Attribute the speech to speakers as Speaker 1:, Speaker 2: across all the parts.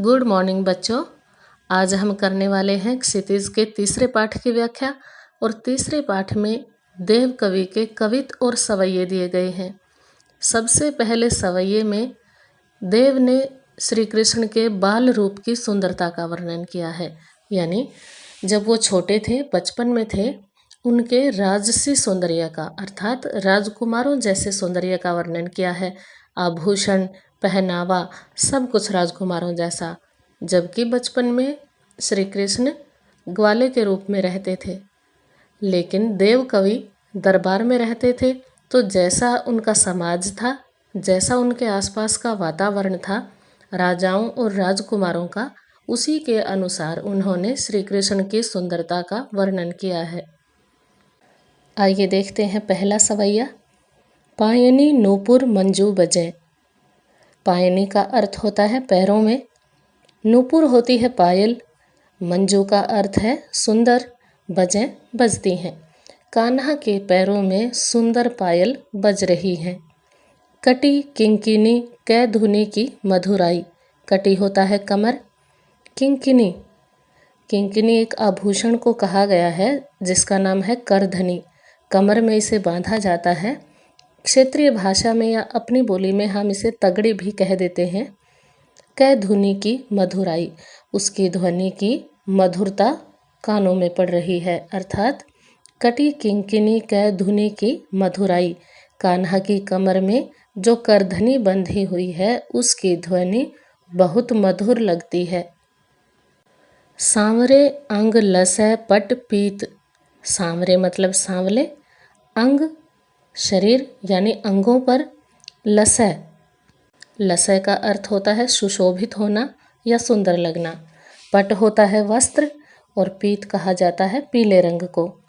Speaker 1: Good morning बच्चों। आज हम करने वाले हैं क्षितिज के तीसरे पाठ की व्याख्या। और तीसरे पाठ में देव कवि के कवित और सवैये दिए गए हैं। सबसे पहले सवैये में देव ने श्री कृष्ण के बाल रूप की सुंदरता का वर्णन किया है। यानी जब वो छोटे थे, बचपन में थे, उनके राजसी सौंदर्य का अर्थात राजकुमारों जैसे सौंदर्य का वर्णन किया है। आभूषण, पहनावा, सब कुछ राजकुमारों जैसा। जबकि बचपन में श्री कृष्ण ग्वाले के रूप में रहते थे। लेकिन देव कवि दरबार में रहते थे, तो जैसा उनका समाज था, जैसा उनके आसपास का वातावरण था राजाओं और राजकुमारों का, उसी के अनुसार उन्होंने श्री कृष्ण की सुंदरता का वर्णन किया है। आइए देखते हैं पहला सवैया। पायनी नूपुर मंजू बजे। पायनी का अर्थ होता है पैरों में, नूपुर होती है पायल, मंजू का अर्थ है सुंदर, बजें बजती हैं। कान्हा के पैरों में सुंदर पायल बज रही है। कटी किंकिनी कै धुनी की मधुराई। कटी होता है कमर, किंकिनी, किंकिनी एक आभूषण को कहा गया है जिसका नाम है करधनी। कमर में इसे बांधा जाता है। क्षेत्रीय भाषा में या अपनी बोली में हम इसे तगड़ी भी कह देते हैं। कै धुनी की मधुराई, उसकी ध्वनि की मधुरता कानों में पड़ रही है। अर्थात कटी किंकिनी कै धुनी की मधुराई, कान्हा की कमर में जो करधनी बंधी हुई है उसकी ध्वनि बहुत मधुर लगती है। सांवरे अंग लसै पट पीत। सांवरे मतलब सांवले, अंग शरीर यानी अंगों पर, लसै, लसै का अर्थ होता है सुशोभित होना या सुंदर लगना। पट होता है वस्त्र और पीत कहा जाता है पीले रंग को।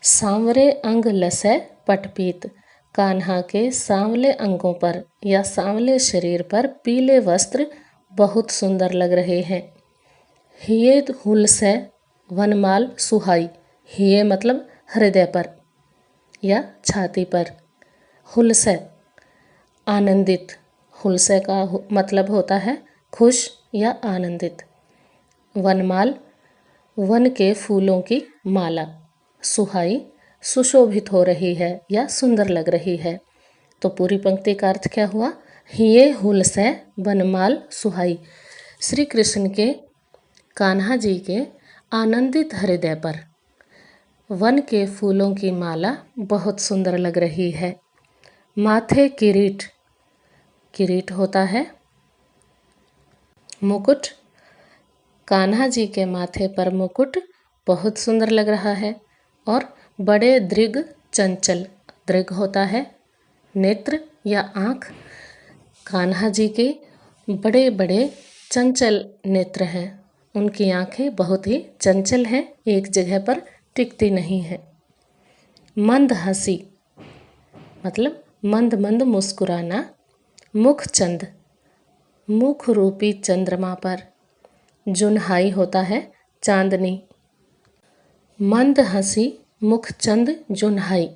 Speaker 1: सांवरे अंग लसै पट पीत, कान्हा के सांवले अंगों पर या सांवले शरीर पर पीले वस्त्र बहुत सुंदर लग रहे हैं। हिये हुलसै वनमाल सुहाई। हिये मतलब हृदय पर या छाती पर। हुलसै आनंदित, हुलसै का मतलब होता है खुश या आनंदित। वनमाल वन के फूलों की माला। सुहाई सुशोभित हो रही है या सुंदर लग रही है। तो पूरी पंक्ति का अर्थ क्या हुआ? हिये हुलसै वनमाल सुहाई। श्री कृष्ण के, कान्हा जी के आनंदित हृदय पर वन के फूलों की माला बहुत सुंदर लग रही है। माथे किरीट, किरीट होता है मुकुट। कान्हा जी के माथे पर मुकुट बहुत सुंदर लग रहा है। और बड़े दृग चंचल, दृग होता है नेत्र या आँख। कान्हा जी के बड़े बड़े चंचल नेत्र हैं, उनकी आँखें बहुत ही चंचल हैं, एक जगह पर टिकती नहीं है। मंद हंसी मतलब मंद मंद मुस्कुराना। मुख चंद, मुख रूपी चंद्रमा पर। जुन्हाई होता है चांदनी। मंद हंसी मुख चंद जुन्हाई,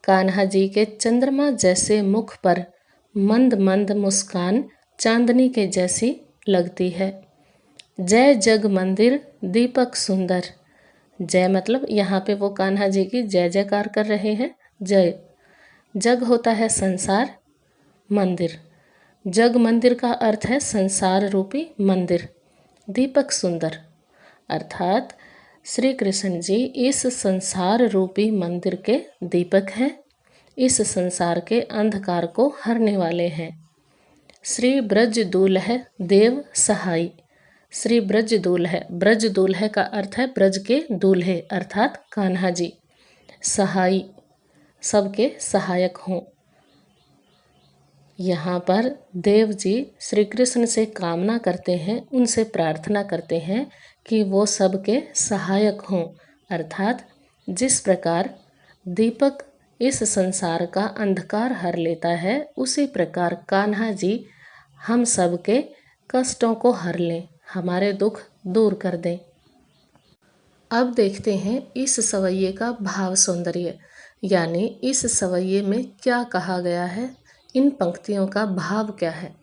Speaker 1: कान्हा जी के चंद्रमा जैसे मुख पर मंद मंद मुस्कान चांदनी के जैसी लगती है। जय जग मंदिर दीपक सुंदर। जय मतलब यहाँ पे वो कान्हा जी की जय जयकार कर रहे हैं। जय, जग होता है संसार, मंदिर, जग मंदिर का अर्थ है संसार रूपी मंदिर। दीपक सुंदर अर्थात श्री कृष्ण जी इस संसार रूपी मंदिर के दीपक हैं, इस संसार के अंधकार को हरने वाले हैं। श्री ब्रज दूल्ह देव सहाई। श्री ब्रज दूल्ह, ब्रज दूल्हे का अर्थ है ब्रज के दूल्हे अर्थात कान्हा जी। सहाई सबके सहायक हों। यहाँ पर देव जी श्री कृष्ण से कामना करते हैं, उनसे प्रार्थना करते हैं कि वो सबके सहायक हों। अर्थात जिस प्रकार दीपक इस संसार का अंधकार हर लेता है, उसी प्रकार कान्हा जी हम सबके कष्टों को हर लें, हमारे दुख दूर कर दें। अब देखते हैं इस सवैये का भाव सौंदर्य, यानी इस सवैये में क्या कहा गया है, इन पंक्तियों का भाव क्या है।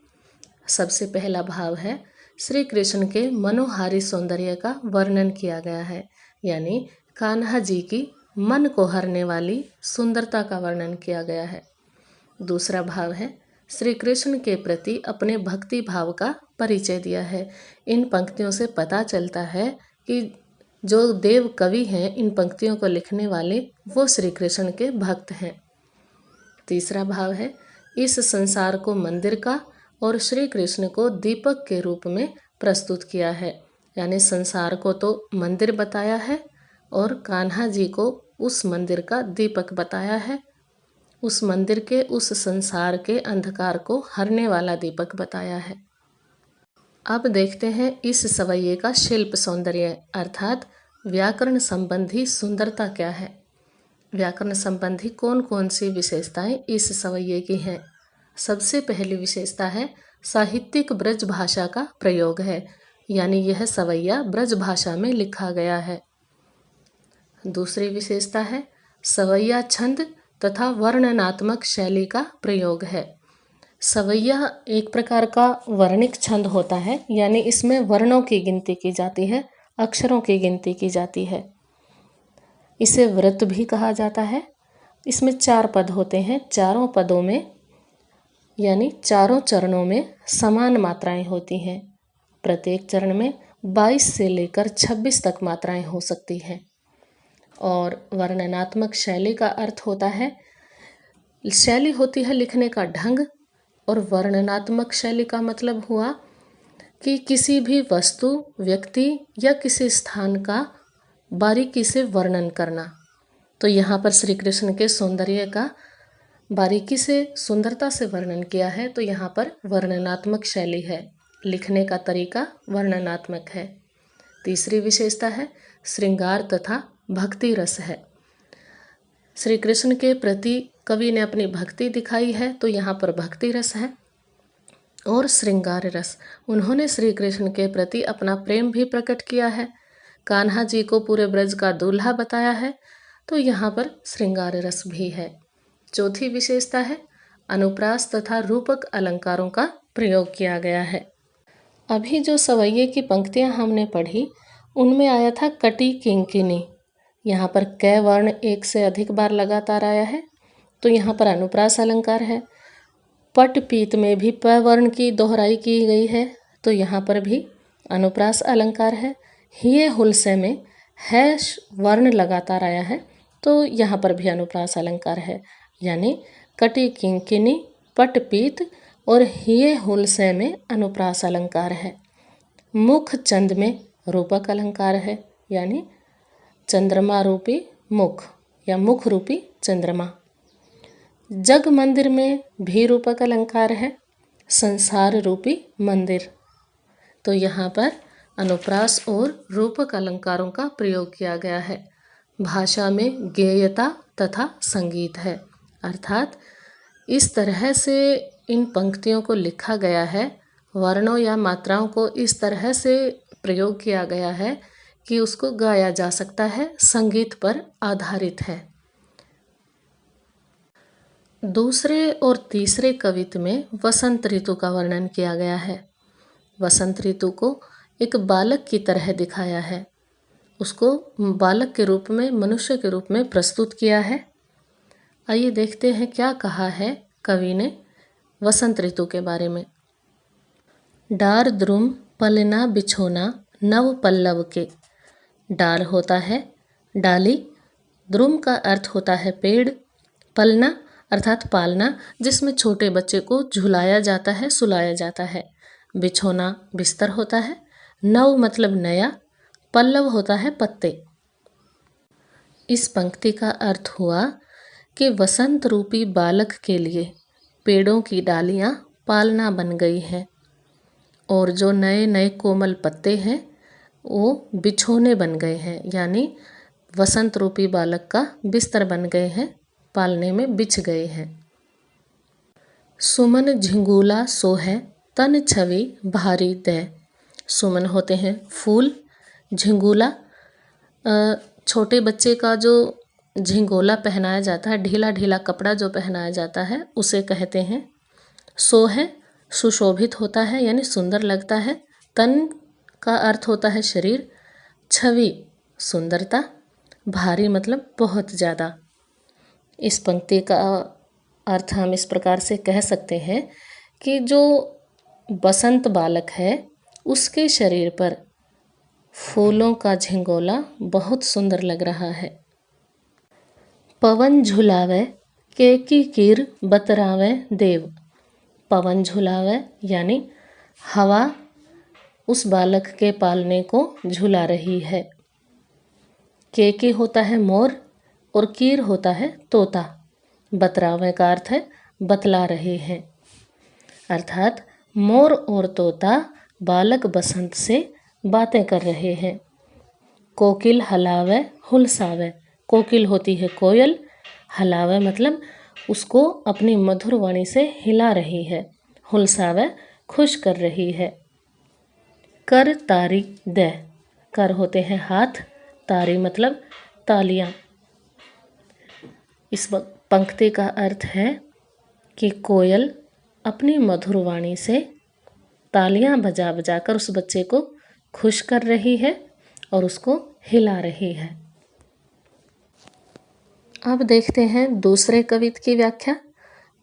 Speaker 1: सबसे पहला भाव है श्री कृष्ण के मनोहारी सौंदर्य का वर्णन किया गया है, यानी कान्हा जी की मन को हरने वाली सुंदरता का वर्णन किया गया है। दूसरा भाव है श्री कृष्ण के प्रति अपने भक्ति भाव का परिचय दिया है। इन पंक्तियों से पता चलता है कि जो देव कवि हैं, इन पंक्तियों को लिखने वाले, वो श्री कृष्ण के भक्त हैं। तीसरा भाव है इस संसार को मंदिर का और श्री कृष्ण को दीपक के रूप में प्रस्तुत किया है, यानी संसार को तो मंदिर बताया है और कान्हा जी को उस मंदिर का दीपक बताया है, उस मंदिर के, उस संसार के अंधकार को हरने वाला दीपक बताया है। अब देखते हैं इस सवैये का शिल्प सौंदर्य अर्थात व्याकरण संबंधी सुंदरता क्या है। व्याकरण संबंधी कौन कौन सी विशेषताएं इस सवैये की हैं। सबसे पहली विशेषता है साहित्यिक ब्रज भाषा का प्रयोग है, यानी यह सवैया ब्रज भाषा में लिखा गया है। दूसरी विशेषता है सवैया छंद तथा वर्णनात्मक शैली का प्रयोग है। सवैया एक प्रकार का वर्णिक छंद होता है, यानी इसमें वर्णों की गिनती की जाती है, अक्षरों की गिनती की जाती है। इसे व्रत भी कहा जाता है। इसमें 4 पद होते हैं, चारों पदों में यानी चारों चरणों में समान मात्राएं होती हैं। प्रत्येक चरण में 22 से लेकर 26 तक मात्राएं हो सकती हैं। और वर्णनात्मक शैली का अर्थ होता है, शैली होती है लिखने का ढंग, और वर्णनात्मक शैली का मतलब हुआ कि किसी भी वस्तु, व्यक्ति या किसी स्थान का बारीकी से वर्णन करना। तो यहाँ पर श्री कृष्ण के सौंदर्य का बारीकी से, सुंदरता से वर्णन किया है, तो यहाँ पर वर्णनात्मक शैली है, लिखने का तरीका वर्णनात्मक है। तीसरी विशेषता है श्रृंगार तथा भक्ति रस है। श्री कृष्ण के प्रति कवि ने अपनी भक्ति दिखाई है, तो यहाँ पर भक्ति रस है और श्रृंगार रस। उन्होंने श्री कृष्ण के प्रति अपना प्रेम भी प्रकट किया है। कान्हा जी को पूरे ब्रज का दूल्हा बताया है, तो यहाँ पर श्रृंगार रस भी है। चौथी विशेषता है अनुप्रास तथा रूपक अलंकारों का प्रयोग किया गया है। अभी जो सवैये की पंक्तियाँ हमने पढ़ी, उनमें आया था कटी किंकिनी। यहाँ पर कै वर्ण एक से अधिक बार लगातार आया है, तो यहाँ पर अनुप्रास अलंकार है। पट पीत में भी प वर्ण की दोहराई की गई है, तो यहाँ पर भी अनुप्रास अलंकार है। हिये हुलसे में है वर्ण लगातार आया है, तो यहाँ पर भी अनुप्रास अलंकार है, यानी कटी किंकिनी, पट पीत और हिये हुलसे में अनुप्रास अलंकार है। मुख चंद में रूपक अलंकार है, यानी चंद्रमा रूपी मुख या मुख रूपी चंद्रमा। जग मंदिर में भी रूपक अलंकार है, संसार रूपी मंदिर। तो यहाँ पर अनुप्रास और रूपक अलंकारों का प्रयोग किया गया है। भाषा में गेयता तथा संगीत है, अर्थात इस तरह से इन पंक्तियों को लिखा गया है, वर्णों या मात्राओं को इस तरह से प्रयोग किया गया है कि उसको गाया जा सकता है, संगीत पर आधारित है। दूसरे और तीसरे कवित्व में वसंत ऋतु का वर्णन किया गया है। वसंत ऋतु को एक बालक की तरह दिखाया है, उसको बालक के रूप में, मनुष्य के रूप में प्रस्तुत किया है। आइए देखते हैं क्या कहा है कवि ने वसंत ऋतु के बारे में। डार द्रुम पलना बिछोना नव पल्लव के। डार होता है डाली, द्रुम का अर्थ होता है पेड़, पलना अर्थात पालना, जिसमें छोटे बच्चे को झुलाया जाता है, सुलाया जाता है। बिछोना बिस्तर होता है, नव मतलब नया, पल्लव होता है पत्ते। इस पंक्ति का अर्थ हुआ कि वसंत रूपी बालक के लिए पेड़ों की डालियाँ पालना बन गई हैं और जो नए नए कोमल पत्ते हैं वो बिछोने बन गए हैं, यानी वसंत रूपी बालक का बिस्तर बन गए हैं, पालने में बिछ गए हैं। सुमन झिंगूला सोहे तन छवि भारी दे। सुमन होते हैं फूल, झिंगूला छोटे बच्चे का जो झिंगोला पहनाया जाता है, ढीला ढीला कपड़ा जो पहनाया जाता है, उसे कहते हैं। सोहे सुशोभित होता है, यानी सुंदर लगता है। तन का अर्थ होता है शरीर, छवि सुंदरता, भारी मतलब बहुत ज़्यादा। इस पंक्ति का अर्थ हम इस प्रकार से कह सकते हैं कि जो बसंत बालक है उसके शरीर पर फूलों का झिंगोला बहुत सुंदर लग रहा है। पवन झुलावे केकी कीर बतरावे देव। पवन झुलावे यानी हवा उस बालक के पालने को झुला रही है। केकी होता है मोर और कीर होता है तोता। बतरावे का अर्थ है बतला रहे हैं, अर्थात मोर और तोता बालक बसंत से बातें कर रहे हैं। कोकिल हलावे हुलसावे। कोकिल होती है कोयल, हलावे मतलब उसको अपनी मधुर वाणी से हिला रही है, हुलसावे खुश कर रही है। कर तारी दे। कर होते हैं हाथ, तारी मतलब तालियां। इस पंक्ति का अर्थ है कि कोयल अपनी मधुर वाणी से तालियां बजा बजा कर उस बच्चे को खुश कर रही है और उसको हिला रही है। अब देखते हैं दूसरे कवित की व्याख्या।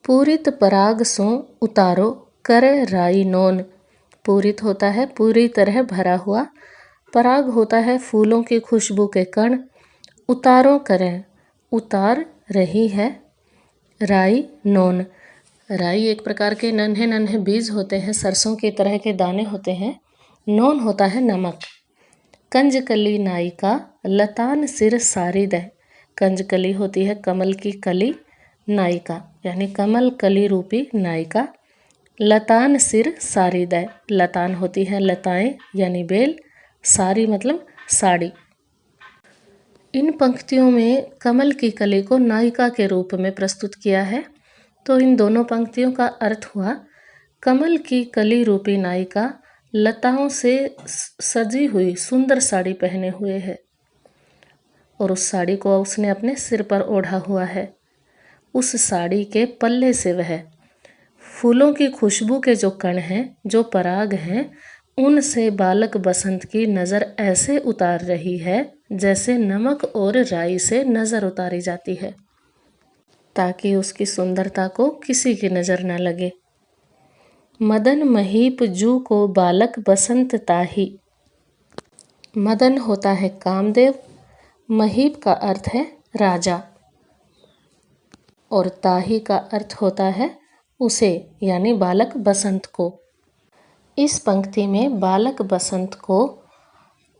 Speaker 1: पूरित पराग सो उतारो करे राई नोन। पूरित होता है पूरी तरह भरा हुआ, पराग होता है फूलों की खुशबू के कण। उतारो करें उतार रही है, राई नोन। राई एक प्रकार के नन्हे नन्हे बीज होते हैं, सरसों की तरह के दाने होते हैं। नोन होता है नमक। कंजकली नायिका लतान सिर सारी दे। कंजकली होती है कमल की कली, नायिका यानी कमल कली रूपी नायिका। लतान सिर सारी दे। लतान होती है लताएं यानी बेल, सारी मतलब साड़ी। इन पंक्तियों में कमल की कली को नायिका के रूप में प्रस्तुत किया है। तो इन दोनों पंक्तियों का अर्थ हुआ, कमल की कली रूपी नायिका लताओं से सजी हुई सुंदर साड़ी पहने हुए है और उस साड़ी को उसने अपने सिर पर ओढ़ा हुआ है। उस साड़ी के पल्ले से वह फूलों की खुशबू के जो कण हैं, जो पराग हैं, उनसे बालक बसंत की नज़र ऐसे उतार रही है जैसे नमक और राई से नज़र उतारी जाती है, ताकि उसकी सुंदरता को किसी की नज़र न लगे। मदन महीप जू को बालक बसंत ताही। मदन होता है कामदेव, महीप का अर्थ है राजा और ताही का अर्थ होता है उसे यानी बालक बसंत को। इस पंक्ति में बालक बसंत को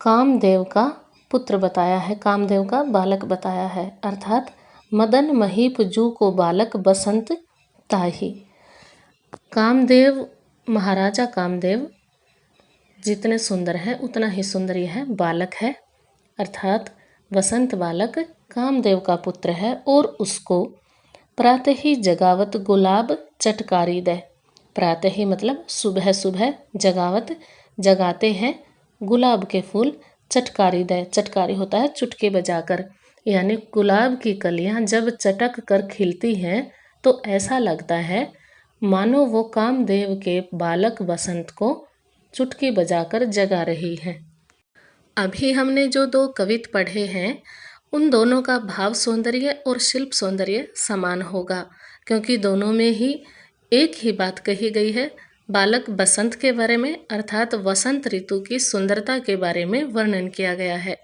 Speaker 1: कामदेव का पुत्र बताया है, कामदेव का बालक बताया है, अर्थात मदन महीप जू को बालक बसंत ताही। कामदेव, महाराजा कामदेव जितने सुंदर हैं उतना ही सुंदर यह बालक है, अर्थात बसंत बालक कामदेव का पुत्र है और उसको प्रातः ही जगावत गुलाब चटकारी दे। प्रातः ही मतलब सुबह सुबह, जगावत जगाते हैं, गुलाब के फूल चटकारी दे। चटकारी होता है चुटकी बजाकर, यानी गुलाब की कलियां जब चटक कर खिलती हैं तो ऐसा लगता है मानो वो कामदेव के बालक बसंत को चुटकी बजाकर जगा रही है। अभी हमने जो दो कवित पढ़े हैं उन दोनों का भाव सौंदर्य और शिल्प सौंदर्य समान होगा, क्योंकि दोनों में ही एक ही बात कही गई है, बालक बसंत के बारे में, अर्थात वसंत ऋतु की सुंदरता के बारे में वर्णन किया गया है।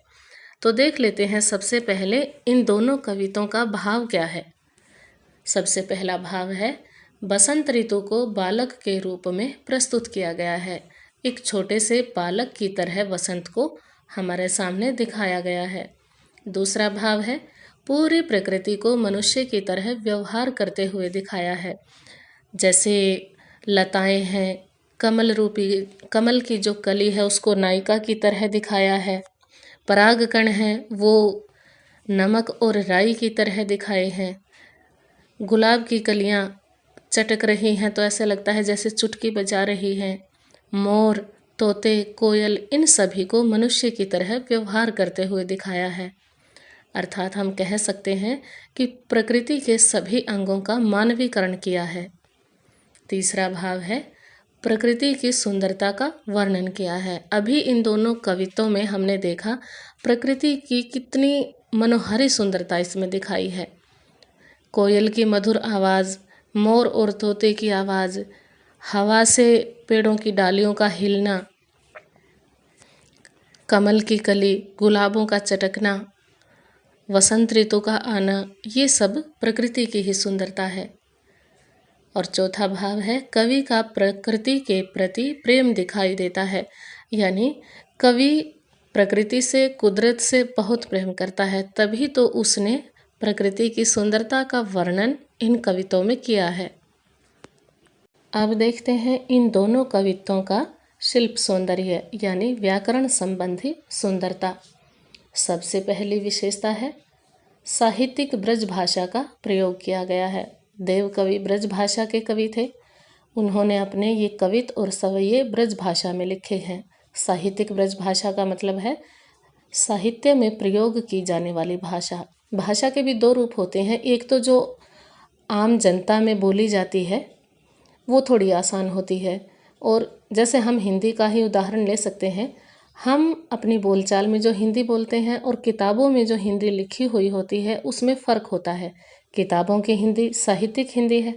Speaker 1: तो देख लेते हैं सबसे पहले इन दोनों कवितों का भाव क्या है। सबसे पहला भाव है, बसंत ऋतु को बालक के रूप में प्रस्तुत किया गया है। एक छोटे से बालक की तरह बसंत को हमारे सामने दिखाया गया है। दूसरा भाव है, पूरी प्रकृति को मनुष्य की तरह व्यवहार करते हुए दिखाया है। जैसे लताएं हैं, कमल की जो कली है उसको नायिका की तरह दिखाया है। परागकण हैं वो नमक और राई की तरह दिखाए हैं। गुलाब की कलियां चटक रही हैं तो ऐसे लगता है जैसे चुटकी बजा रही हैं। मोर, तोते, कोयल, इन सभी को मनुष्य की तरह व्यवहार करते हुए दिखाया है। अर्थात हम कह सकते हैं कि प्रकृति के सभी अंगों का मानवीकरण किया है। तीसरा भाव है, प्रकृति की सुंदरता का वर्णन किया है। अभी इन दोनों कविताओं में हमने देखा प्रकृति की कितनी मनोहारी सुंदरता इसमें दिखाई है। कोयल की मधुर आवाज़, मोर और तोते की आवाज़, हवा से पेड़ों की डालियों का हिलना, कमल की कली, गुलाबों का चटकना, वसंत ऋतु का आना, ये सब प्रकृति की ही सुंदरता है। और चौथा भाव है कवि का प्रकृति के प्रति प्रेम दिखाई देता है, यानी कवि प्रकृति से, कुदरत से बहुत प्रेम करता है, तभी तो उसने प्रकृति की सुंदरता का वर्णन इन कविताओं में किया है। अब देखते हैं इन दोनों कविताओं का शिल्प सौंदर्य यानी व्याकरण संबंधी सुंदरता। सबसे पहली विशेषता है साहित्यिक ब्रज भाषा का प्रयोग किया गया है। देव कवि ब्रज भाषा के कवि थे। उन्होंने अपने ये कवित और सवैये ब्रज भाषा में लिखे हैं। साहित्यिक ब्रज भाषा का मतलब है साहित्य में प्रयोग की जाने वाली भाषा। भाषा के भी दो रूप होते हैं, एक तो जो आम जनता में बोली जाती है वो थोड़ी आसान होती है, और जैसे हम हिंदी का ही उदाहरण ले सकते हैं। हम अपनी बोलचाल में जो हिंदी बोलते हैं और किताबों में जो हिंदी लिखी हुई होती है उसमें फ़र्क होता है। किताबों की हिंदी साहित्यिक हिंदी है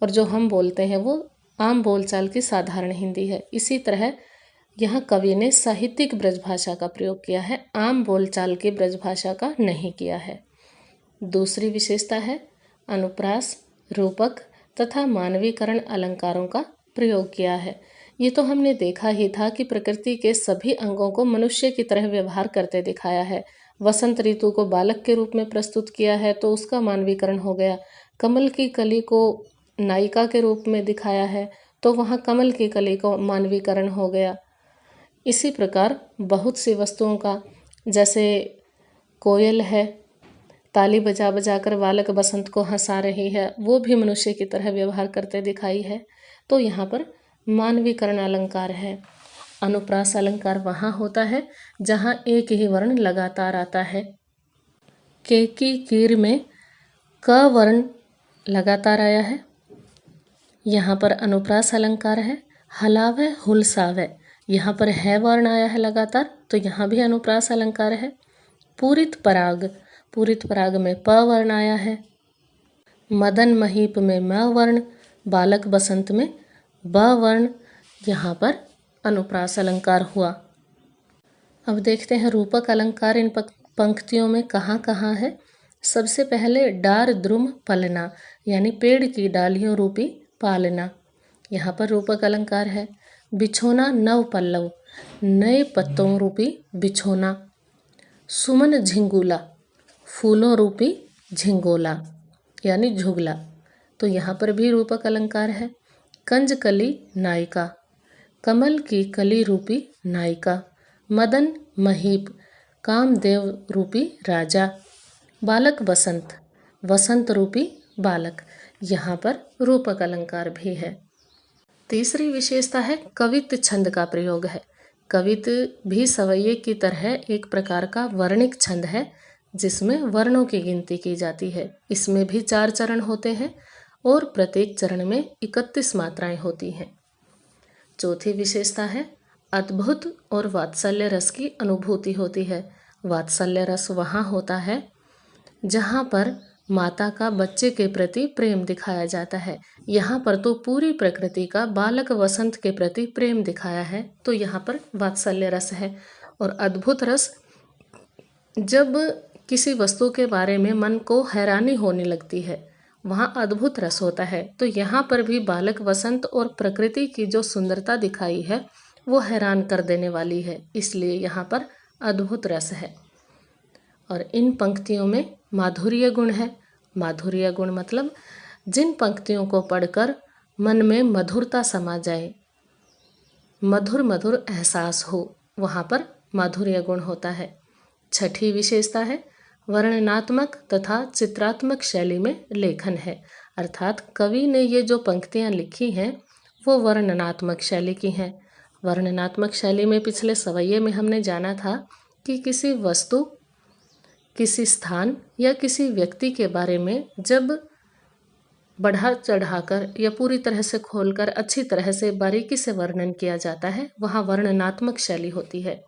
Speaker 1: और जो हम बोलते हैं वो आम बोलचाल की साधारण हिंदी है। इसी तरह यहाँ कवि ने साहित्यिक ब्रज भाषा का प्रयोग किया है, आम बोलचाल की ब्रज भाषा का नहीं किया है। दूसरी विशेषता है अनुप्रास, रूपक तथा मानवीकरण अलंकारों का प्रयोग किया है। ये तो हमने देखा ही था कि प्रकृति के सभी अंगों को मनुष्य की तरह व्यवहार करते दिखाया है। वसंत ऋतु को बालक के रूप में प्रस्तुत किया है तो उसका मानवीकरण हो गया। कमल की कली को नायिका के रूप में दिखाया है तो वहाँ कमल की कली को मानवीकरण हो गया। इसी प्रकार बहुत सी वस्तुओं का, जैसे कोयल है, ताली बजा बजा कर बालक बसंत को हंसा रही है, वो भी मनुष्य की तरह व्यवहार करते दिखाई है, तो यहाँ पर मानवीकरण अलंकार है। अनुप्रास अलंकार वहाँ होता है जहाँ एक ही वर्ण लगातार आता है। के की कीर में क वर्ण लगातार आया है, यहाँ पर अनुप्रास अलंकार है। हलावे हुलसावे, यहाँ पर है वर्ण आया है लगातार, तो यहाँ भी अनुप्रास अलंकार है। पूरित पराग, पूरित पराग में प वर्ण आया है। मदन महीप में म वर्ण, बालक बसंत में ब वर्ण, यहाँ पर अनुप्रास अलंकार हुआ। अब देखते हैं रूपक अलंकार इन पंक्तियों में कहाँ कहाँ है। सबसे पहले डार द्रुम पलना, यानी पेड़ की डालियों रूपी पालना, यहाँ पर रूपक अलंकार है। बिछोना नव पल्लव, नए पत्तों रूपी बिछोना। सुमन झिंगुला, फूलों रूपी झिंगोला यानी झुगला, तो यहाँ पर भी रूपक अलंकार है। कंजकली नायिका, कमल की कली रूपी नायिका। मदन महीप, कामदेव रूपी राजा। बालक बसंत, वसंत रूपी बालक, यहाँ पर रूपक अलंकार भी है। तीसरी विशेषता है कवित छंद का प्रयोग है। कवित भी सवैये की तरह एक प्रकार का वर्णिक छंद है जिसमें वर्णों की गिनती की जाती है। इसमें भी 4 चरण होते हैं और प्रत्येक चरण में 31 मात्राएं होती हैं। चौथी विशेषता है अद्भुत और वात्सल्य रस की अनुभूति होती है। वात्सल्य रस वहाँ होता है जहाँ पर माता का बच्चे के प्रति प्रेम दिखाया जाता है। यहाँ पर तो पूरी प्रकृति का बालक वसंत के प्रति प्रेम दिखाया है, तो यहाँ पर वात्सल्य रस है। और अद्भुत रस, जब किसी वस्तु के बारे में मन को हैरानी होने लगती है वहाँ अद्भुत रस होता है। तो यहाँ पर भी बालक वसंत और प्रकृति की जो सुंदरता दिखाई है वो हैरान कर देने वाली है, इसलिए यहाँ पर अद्भुत रस है। और इन पंक्तियों में माधुर्य गुण है। माधुर्य गुण मतलब जिन पंक्तियों को पढ़कर मन में मधुरता समा जाए, मधुर मधुर एहसास हो, वहाँ पर माधुर्य गुण होता है। छठी विशेषता है वर्णनात्मक तथा चित्रात्मक शैली में लेखन है, अर्थात कवि ने ये जो पंक्तियाँ लिखी हैं वो वर्णनात्मक शैली की हैं। वर्णनात्मक शैली में पिछले सवैये में हमने जाना था कि किसी वस्तु, किसी स्थान या किसी व्यक्ति के बारे में जब बढ़ा चढ़ाकर या पूरी तरह से खोलकर अच्छी तरह से बारीकी से वर्णन किया जाता है, वहाँ वर्णनात्मक शैली होती है।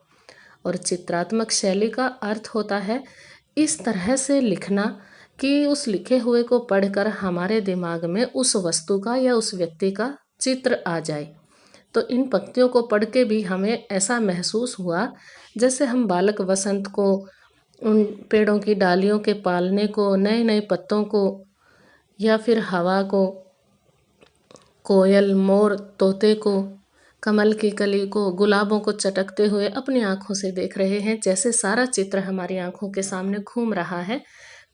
Speaker 1: और चित्रात्मक शैली का अर्थ होता है इस तरह से लिखना कि उस लिखे हुए को पढ़कर हमारे दिमाग में उस वस्तु का या उस व्यक्ति का चित्र आ जाए। तो इन पंक्तियों को पढ़ के भी हमें ऐसा महसूस हुआ जैसे हम बालक वसंत को, उन पेड़ों की डालियों के पालने को, नए नए पत्तों को, या फिर हवा को, कोयल, मोर, तोते को, कमल की कली को, गुलाबों को चटकते हुए अपनी आँखों से देख रहे हैं, जैसे सारा चित्र हमारी आँखों के सामने घूम रहा है।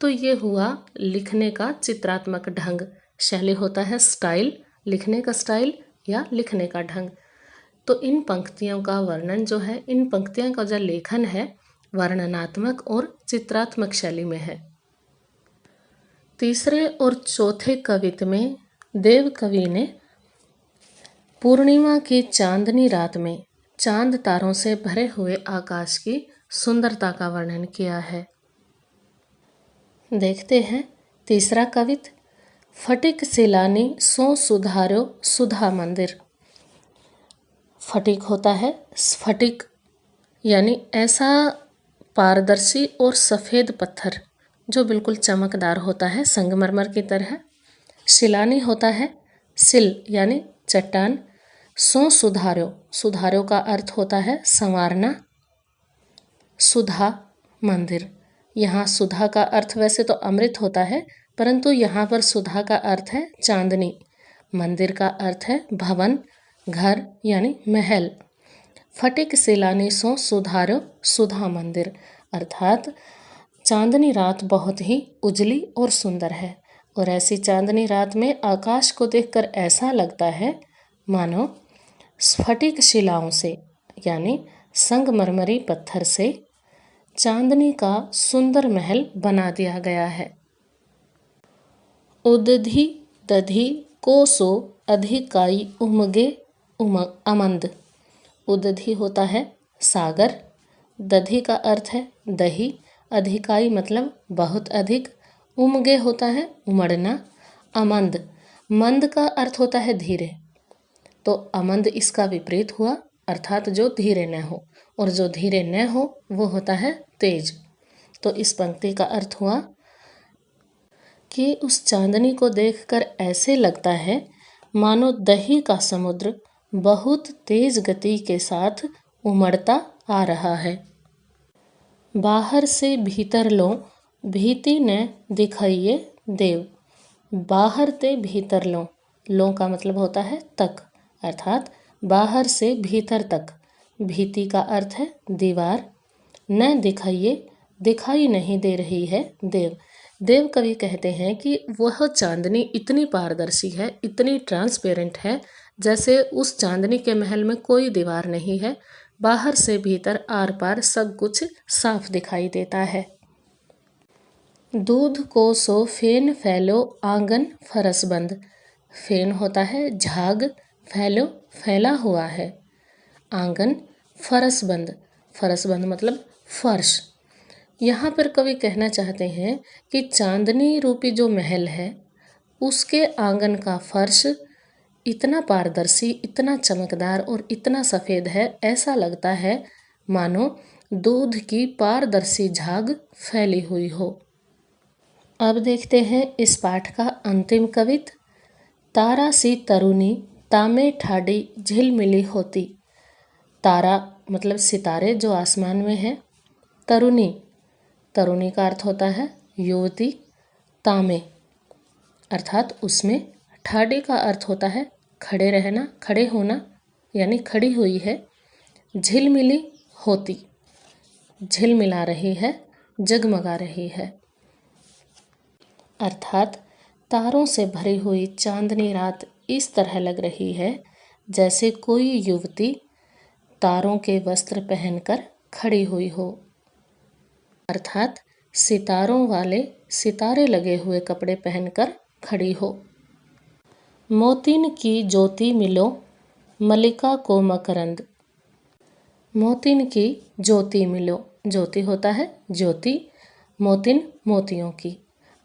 Speaker 1: तो ये हुआ लिखने का चित्रात्मक ढंग। शैली होता है स्टाइल, लिखने का स्टाइल या लिखने का ढंग। तो इन पंक्तियों का वर्णन जो है, इन पंक्तियों का जो लेखन है, वर्णनात्मक और चित्रात्मक शैली में है। तीसरे और चौथे कवित्त में देव कवि ने पूर्णिमा की चांदनी रात में चांद तारों से भरे हुए आकाश की सुंदरता का वर्णन किया है। देखते हैं तीसरा कवित्त। फटिक सिलानी सो सुधारो सुधा मंदिर। फटिक होता है स्फटिक, यानी ऐसा पारदर्शी और सफ़ेद पत्थर जो बिल्कुल चमकदार होता है, संगमरमर की तरह। शिलानी होता है सिल यानी चट्टान। सो सुधारो, सुधारो का अर्थ होता है संवारना। सुधा मंदिर, यहाँ सुधा का अर्थ वैसे तो अमृत होता है, परंतु यहाँ पर सुधा का अर्थ है चांदनी। मंदिर का अर्थ है भवन, घर यानी महल। फटिक सिलानी सो सुधारो सुधा मंदिर, अर्थात चांदनी रात बहुत ही उजली और सुंदर है। और ऐसी चांदनी रात में आकाश को देखकर ऐसा लगता है मानो स्फटिक शिलाओं से यानी संगमरमरी पत्थर से चांदनी का सुंदर महल बना दिया गया है। उदधि दधि कोसो अधिकाई उमगे अमंद। उदधि होता है सागर, दधि का अर्थ है दही, अधिकाई मतलब बहुत अधिक, उमगे होता है उमड़ना, अमंद, मंद का अर्थ होता है धीरे, तो अमंद इसका विपरीत हुआ, अर्थात जो धीरे न हो, और जो धीरे न हो वो होता है तेज। तो इस पंक्ति का अर्थ हुआ कि उस चांदनी को देखकर ऐसे लगता है मानो दही का समुद्र बहुत तेज गति के साथ उमड़ता आ रहा है। बाहर से भीतर लो भीति न दिखाइए देव। बाहर ते भीतर लो, लो का मतलब होता है तक, अर्थात बाहर से भीतर तक। भीति का अर्थ है दीवार, न दिखाइए, दिखाई नहीं दे रही है देव। देव कवि कहते हैं कि वह चांदनी इतनी पारदर्शी है, इतनी ट्रांसपेरेंट है, जैसे उस चांदनी के महल में कोई दीवार नहीं है, बाहर से भीतर आर पार सब कुछ साफ दिखाई देता है। दूध को सो फेन फैलो आंगन फरस बंद। फेन होता है झाग, फैलो फैला हुआ है, आंगन फरस बंद, फरस बंद मतलब फर्श। यहाँ पर कवि कहना चाहते हैं कि चांदनी रूपी जो महल है उसके आंगन का फर्श इतना पारदर्शी, इतना चमकदार और इतना सफ़ेद है, ऐसा लगता है मानो दूध की पारदर्शी झाग फैली हुई हो। अब देखते हैं इस पाठ का अंतिम कवित्त। तारा सी तरुणी तामे ठाडी झिलमिली होती। तारा मतलब सितारे जो आसमान में है, तरुणी, तरुणी का अर्थ होता है युवती, तामे अर्थात उसमें, ठाडी का अर्थ होता है खड़े रहना, खड़े होना यानी खड़ी हुई है, झिलमिली होती, झिलमिला रही है, जगमगा रही है, अर्थात तारों से भरी हुई चांदनी रात इस तरह लग रही है जैसे कोई युवती तारों के वस्त्र पहनकर खड़ी हुई हो, अर्थात सितारों वाले सितारे लगे हुए कपड़े पहनकर खड़ी हो। मोतिन की ज्योति मिलो मलिका को मकरंद। मोतिन की ज्योति मिलो, ज्योति होता है ज्योति, मोतिन मोतियों की,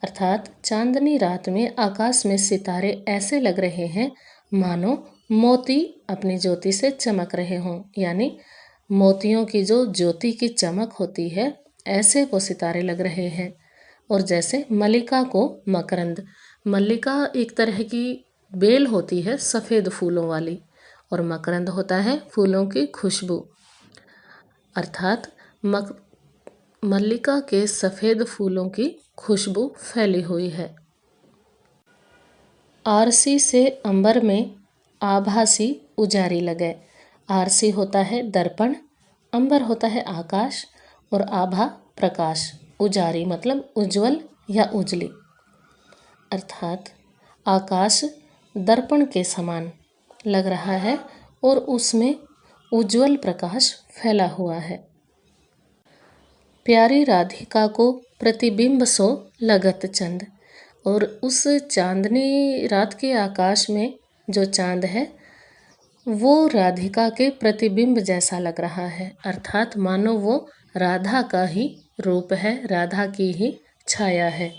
Speaker 1: अर्थात चांदनी रात में आकाश में सितारे ऐसे लग रहे हैं मानो मोती अपनी ज्योति से चमक रहे हों, यानी मोतियों की जो ज्योति की चमक होती है ऐसे वो सितारे लग रहे हैं। और जैसे मल्लिका को मकरंद, मल्लिका एक तरह की बेल होती है सफ़ेद फूलों वाली, और मकरंद होता है फूलों की खुशबू। अर्थात मल्लिका के सफ़ेद फूलों की खुशबू फैली हुई है। आरसी से अंबर में आभासी उजारी लगे। आरसी होता है दर्पण, अंबर होता है आकाश, और आभा प्रकाश, उजारी मतलब उज्जवल या उजली। अर्थात आकाश दर्पण के समान लग रहा है और उसमें उज्जवल प्रकाश फैला हुआ है। प्यारी राधिका को प्रतिबिंब सो लगत चंद, और उस चांदनी रात के आकाश में जो चांद है वो राधिका के प्रतिबिंब जैसा लग रहा है। अर्थात मानो वो राधा का ही रूप है, राधा की ही छाया है।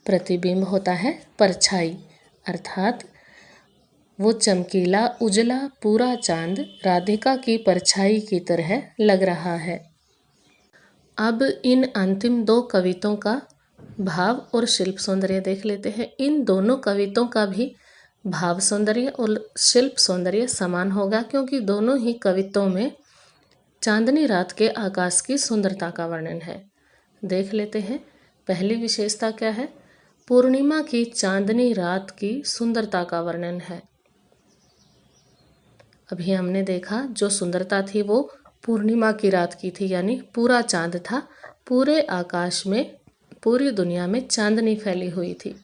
Speaker 1: प्रतिबिंब होता है परछाई, अर्थात वो चमकीला उजला पूरा चांद राधिका की परछाई की तरह लग रहा है। अब इन अंतिम दो कविताओं का भाव और शिल्प सौंदर्य देख लेते हैं। इन दोनों कविताओं का भी भाव सौंदर्य और शिल्प सौंदर्य समान होगा, क्योंकि दोनों ही कविताओं में चांदनी रात के आकाश की सुंदरता का वर्णन है। देख लेते हैं। पहली विशेषता क्या है? पूर्णिमा की चांदनी रात की सुंदरता का वर्णन है। अभी हमने देखा जो सुंदरता थी वो पूर्णिमा की रात की थी, यानी पूरा चांद था, पूरे आकाश में पूरी दुनिया में चांदनी फैली हुई थी।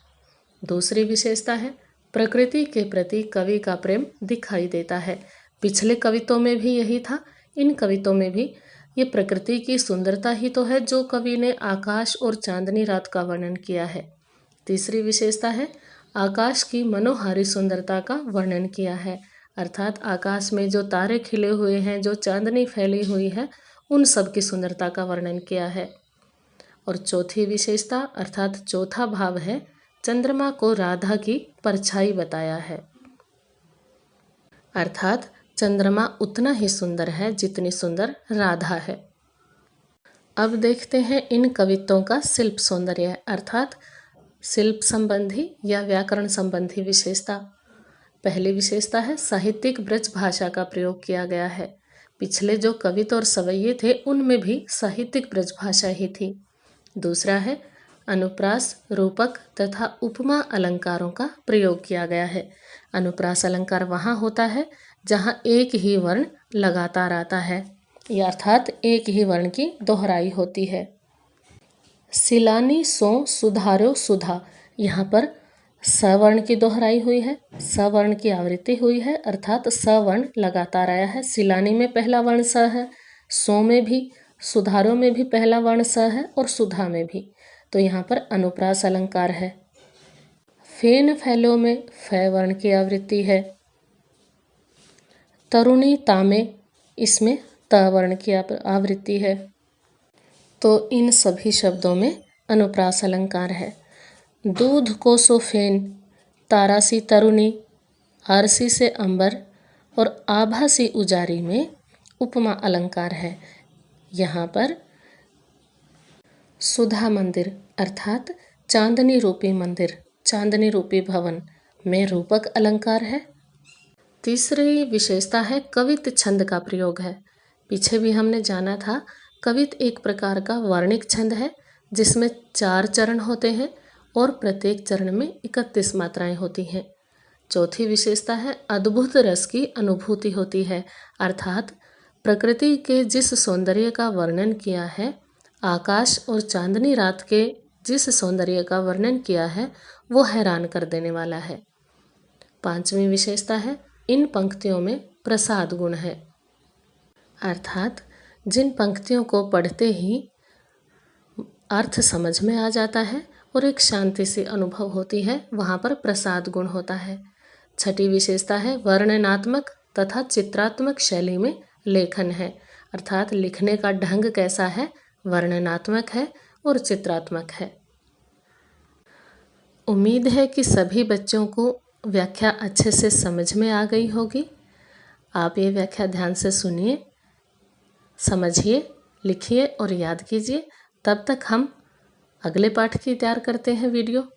Speaker 1: दूसरी विशेषता है प्रकृति के प्रति कवि का प्रेम दिखाई देता है। पिछले कविताओं में भी यही था, इन कविताओं में भी ये प्रकृति की सुंदरता ही तो है जो कवि ने आकाश और चांदनी रात का वर्णन किया है। तीसरी विशेषता है आकाश की मनोहारी सुंदरता का वर्णन किया है, अर्थात आकाश में जो तारे खिले हुए हैं, जो चांदनी फैली हुई है, उन सब की सुंदरता का वर्णन किया है। और चौथी विशेषता अर्थात चौथा भाव है चंद्रमा को राधा की परछाई बताया है, अर्थात चंद्रमा उतना ही सुंदर है जितनी सुंदर राधा है। अब देखते हैं इन कविताओं का शिल्प सौंदर्य, अर्थात शिल्प संबंधी या व्याकरण संबंधी विशेषता। पहली विशेषता है साहित्यिक ब्रज भाषा का प्रयोग किया गया है। पिछले जो कविता और सवैये थे उनमें भी साहित्यिक ब्रज भाषा ही थी। दूसरा है अनुप्रास, रूपक तथा उपमा अलंकारों का प्रयोग किया गया है। अनुप्रास अलंकार वहाँ होता है जहाँ एक ही वर्ण लगातार आता है, या अर्थात एक ही वर्ण की दोहराई होती है। सिलानी सो सुधारो सुधा, यहाँ पर सवर्ण की दोहराई हुई है, सवर्ण की आवृत्ति हुई है, अर्थात सवर्ण लगातार आया है। सिलानी में पहला वर्ण स है, सो में भी, सुधारो में भी पहला वर्ण स है और सुधा में भी, तो यहाँ पर अनुप्रास अलंकार है। फेन फैलो में फै वर्ण की आवृत्ति है। तरुणी तामे, इसमें त वर्ण की आवृत्ति है। तो इन सभी शब्दों में अनुप्रास अलंकार है। दूध को सो फेन, तारासी तरुणी, आरसी से अंबर और आभासी उजारी में उपमा अलंकार है। यहाँ पर सुधा मंदिर अर्थात चांदनी रूपी मंदिर, चांदनी रूपी भवन में रूपक अलंकार है। तीसरी विशेषता है कवित छंद का प्रयोग है। पीछे भी हमने जाना था कवित एक प्रकार का वर्णिक छंद है जिसमें 4 चरण होते हैं और प्रत्येक चरण में 31 मात्राएं होती हैं। चौथी विशेषता है अद्भुत रस की अनुभूति होती है, अर्थात प्रकृति के जिस सौंदर्य का वर्णन किया है, आकाश और चांदनी रात के जिस सौंदर्य का वर्णन किया है वो हैरान कर देने वाला है। पांचवी विशेषता है इन पंक्तियों में प्रसाद गुण है, अर्थात जिन पंक्तियों को पढ़ते ही अर्थ समझ में आ जाता है और एक शांति सी अनुभव होती है, वहाँ पर प्रसाद गुण होता है। छठी विशेषता है वर्णनात्मक तथा चित्रात्मक शैली में लेखन है, अर्थात लिखने का ढंग कैसा है, वर्णनात्मक है और चित्रात्मक है। उम्मीद है कि सभी बच्चों को व्याख्या अच्छे से समझ में आ गई होगी। आप ये व्याख्या ध्यान से सुनिए, समझिए, लिखिए और याद कीजिए। तब तक हम अगले पाठ की तैयार करते हैं वीडियो।